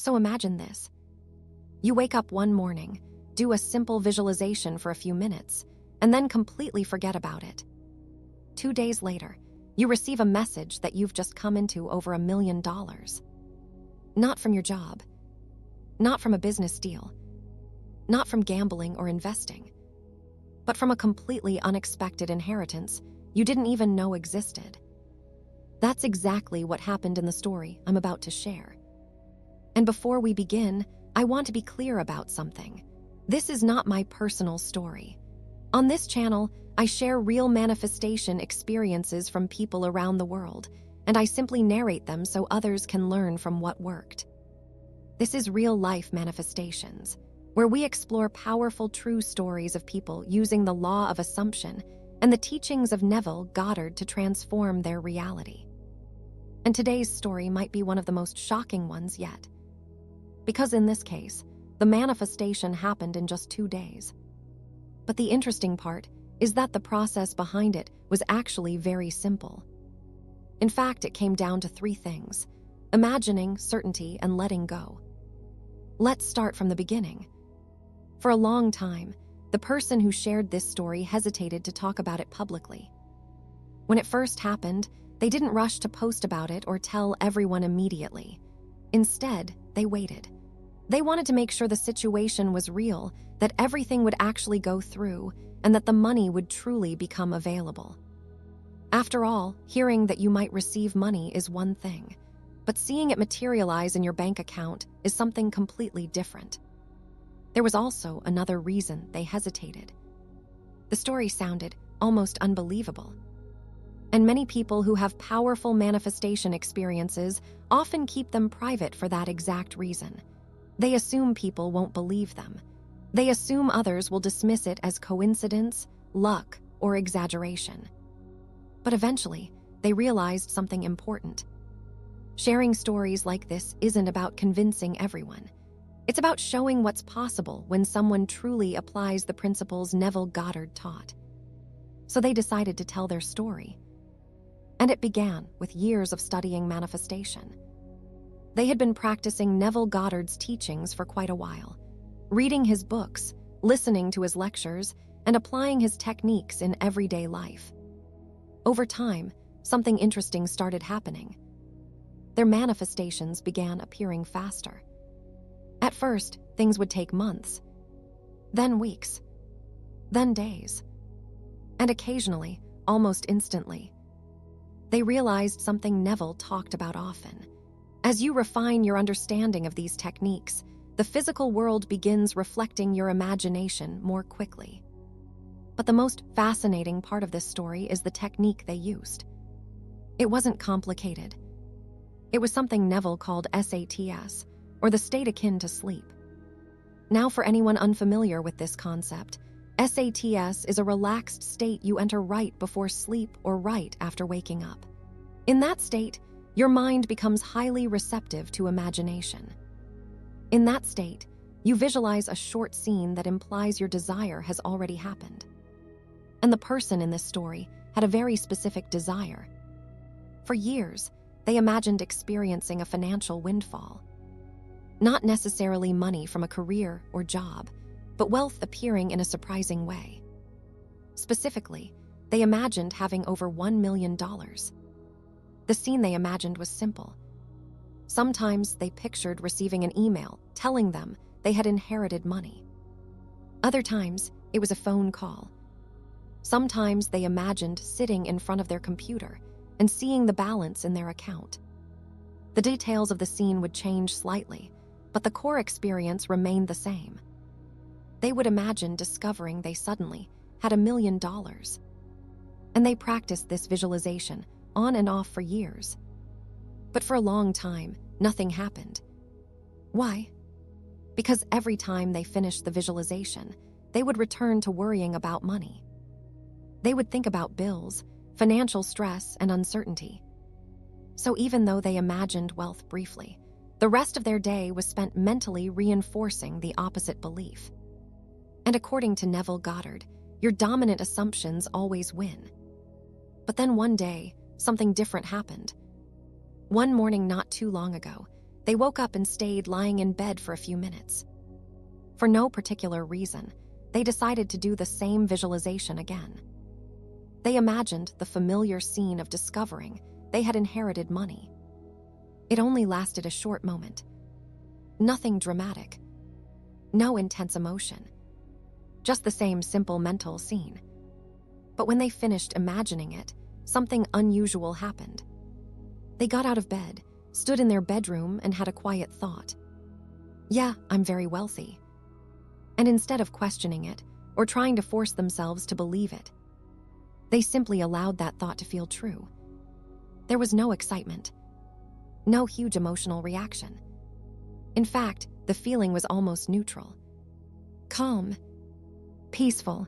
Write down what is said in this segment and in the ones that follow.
So imagine this. You wake up one morning, do a simple visualization for a few minutes, and then completely forget about it. 2 days later, you receive a message that you've just come into over $1 million. Not from your job, not from a business deal, not from gambling or investing, but from a completely unexpected inheritance you didn't even know existed. That's exactly what happened in the story I'm about to share. And before we begin, I want to be clear about something. This is not my personal story. On this channel, I share real manifestation experiences from people around the world, and I simply narrate them so others can learn from what worked. This is real-life manifestations, where we explore powerful true stories of people using the law of assumption and the teachings of Neville Goddard to transform their reality. And today's story might be one of the most shocking ones yet. Because in this case, the manifestation happened in just 2 days. But the interesting part is that the process behind it was actually very simple. In fact, it came down to 3 things: imagining, certainty, and letting go. Let's start from the beginning. For a long time, the person who shared this story hesitated to talk about it publicly. When it first happened, they didn't rush to post about it or tell everyone immediately. Instead, they waited. They wanted to make sure the situation was real, that everything would actually go through, and that the money would truly become available. After all, hearing that you might receive money is one thing, but seeing it materialize in your bank account is something completely different. There was also another reason they hesitated. The story sounded almost unbelievable. And many people who have powerful manifestation experiences often keep them private for that exact reason. They assume people won't believe them. They assume others will dismiss it as coincidence, luck, or exaggeration. But eventually, they realized something important. Sharing stories like this isn't about convincing everyone. It's about showing what's possible when someone truly applies the principles Neville Goddard taught. So they decided to tell their story. And it began with years of studying manifestation. They had been practicing Neville Goddard's teachings for quite a while, reading his books, listening to his lectures, and applying his techniques in everyday life. Over time, something interesting started happening. Their manifestations began appearing faster. At first, things would take months, then weeks, then days, and occasionally, almost instantly. They realized something Neville talked about often. As you refine your understanding of these techniques, the physical world begins reflecting your imagination more quickly. But the most fascinating part of this story is the technique they used. It wasn't complicated. It was something Neville called SATS, or the state akin to sleep. Now, for anyone unfamiliar with this concept, SATS is a relaxed state you enter right before sleep or right after waking up. In that state, your mind becomes highly receptive to imagination. In that state, you visualize a short scene that implies your desire has already happened. And the person in this story had a very specific desire. For years, they imagined experiencing a financial windfall. Not necessarily money from a career or job, but wealth appearing in a surprising way. Specifically, they imagined having over $1 million. The scene they imagined was simple. Sometimes they pictured receiving an email telling them they had inherited money. Other times, it was a phone call. Sometimes they imagined sitting in front of their computer and seeing the balance in their account. The details of the scene would change slightly, but the core experience remained the same. They would imagine discovering they suddenly had $1 million. And they practiced this visualization on and off for years. But for a long time, nothing happened. Why? Because every time they finished the visualization, they would return to worrying about money. They would think about bills, financial stress, and uncertainty. So even though they imagined wealth briefly, the rest of their day was spent mentally reinforcing the opposite belief. And according to Neville Goddard, your dominant assumptions always win. But then one day, something different happened. One morning not too long ago, they woke up and stayed lying in bed for a few minutes. For no particular reason, they decided to do the same visualization again. They imagined the familiar scene of discovering they had inherited money. It only lasted a short moment. Nothing dramatic. No intense emotion. Just the same simple mental scene. But when they finished imagining it, something unusual happened. They got out of bed, stood in their bedroom, and had a quiet thought. Yeah, I'm very wealthy. And instead of questioning it or trying to force themselves to believe it, they simply allowed that thought to feel true. There was no excitement, no huge emotional reaction. In fact, the feeling was almost neutral. Calm, peaceful,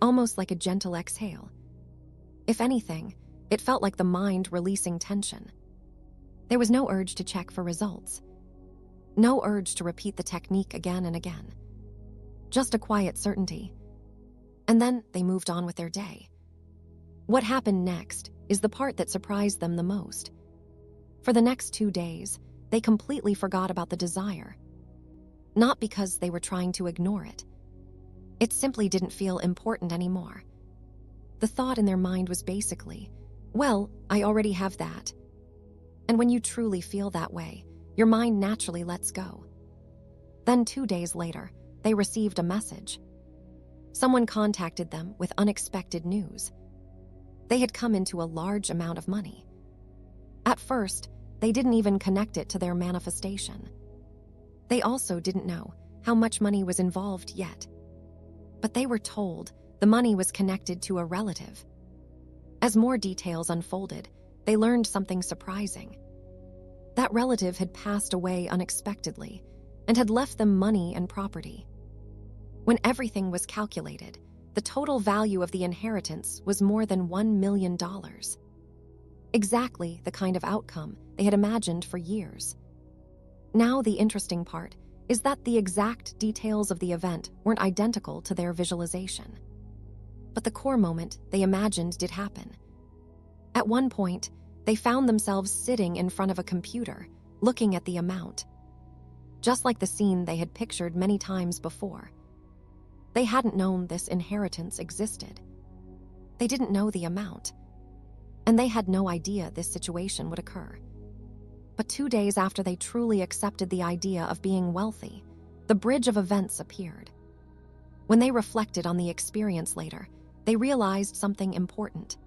almost like a gentle exhale. If anything, it felt like the mind releasing tension. There was no urge to check for results. No urge to repeat the technique again and again. Just a quiet certainty. And then they moved on with their day. What happened next is the part that surprised them the most. For the next 2 days, they completely forgot about the desire. Not because they were trying to ignore it. It simply didn't feel important anymore. The thought in their mind was basically, well, I already have that. And when you truly feel that way, your mind naturally lets go. Then 2 days later, they received a message. Someone contacted them with unexpected news. They had come into a large amount of money. At first, they didn't even connect it to their manifestation. They also didn't know how much money was involved yet. But they were told the money was connected to a relative. As more details unfolded, they learned something surprising. That relative had passed away unexpectedly and had left them money and property. When everything was calculated, the total value of the inheritance was more than $1 million. Exactly the kind of outcome they had imagined for years. Now the interesting part is that the exact details of the event weren't identical to their visualization. But the core moment they imagined did happen. At one point, they found themselves sitting in front of a computer, looking at the amount. Just like the scene they had pictured many times before. They hadn't known this inheritance existed. They didn't know the amount. And they had no idea this situation would occur. But 2 days after they truly accepted the idea of being wealthy, the bridge of events appeared. When they reflected on the experience later, they realized something important.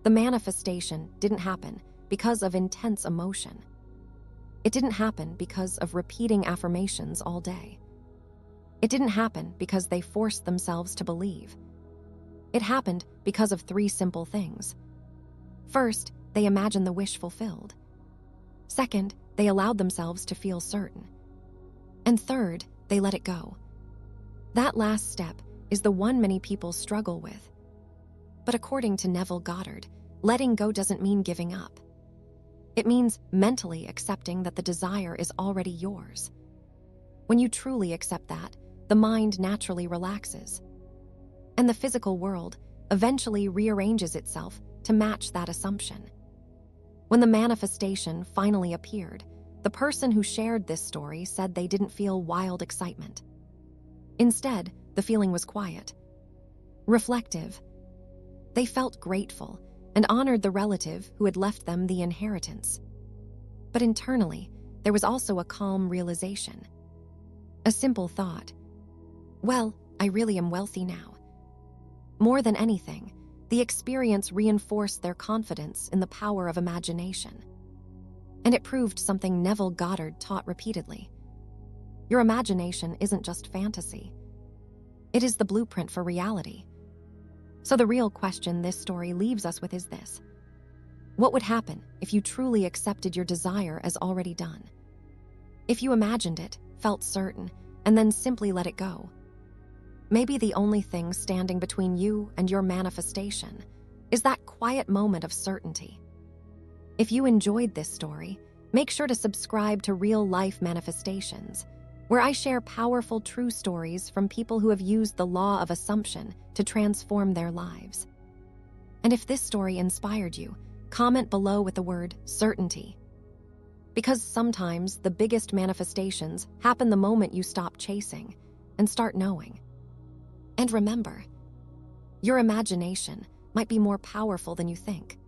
The manifestation didn't happen because of intense emotion. It didn't happen because of repeating affirmations all day. It didn't happen because they forced themselves to believe. It happened because of 3 simple things. First, they imagined the wish fulfilled. Second, they allowed themselves to feel certain. And third, they let it go. That last step is the one many people struggle with. But according to Neville Goddard, letting go doesn't mean giving up. It means mentally accepting that the desire is already yours. When you truly accept that, the mind naturally relaxes. And the physical world eventually rearranges itself to match that assumption. When the manifestation finally appeared, the person who shared this story said they didn't feel wild excitement. Instead, the feeling was quiet, reflective. They felt grateful and honored the relative who had left them the inheritance. But internally, there was also a calm realization. A simple thought. Well, I really am wealthy now. More than anything, the experience reinforced their confidence in the power of imagination. And it proved something Neville Goddard taught repeatedly. Your imagination isn't just fantasy. It is the blueprint for reality. So the real question this story leaves us with is this. What would happen if you truly accepted your desire as already done? If you imagined it, felt certain, and then simply let it go? Maybe the only thing standing between you and your manifestation is that quiet moment of certainty. If you enjoyed this story, make sure to subscribe to Real Life Manifestations, where I share powerful true stories from people who have used the law of assumption to transform their lives. And if this story inspired you, comment below with the word certainty. Because sometimes the biggest manifestations happen the moment you stop chasing and start knowing. And remember, your imagination might be more powerful than you think.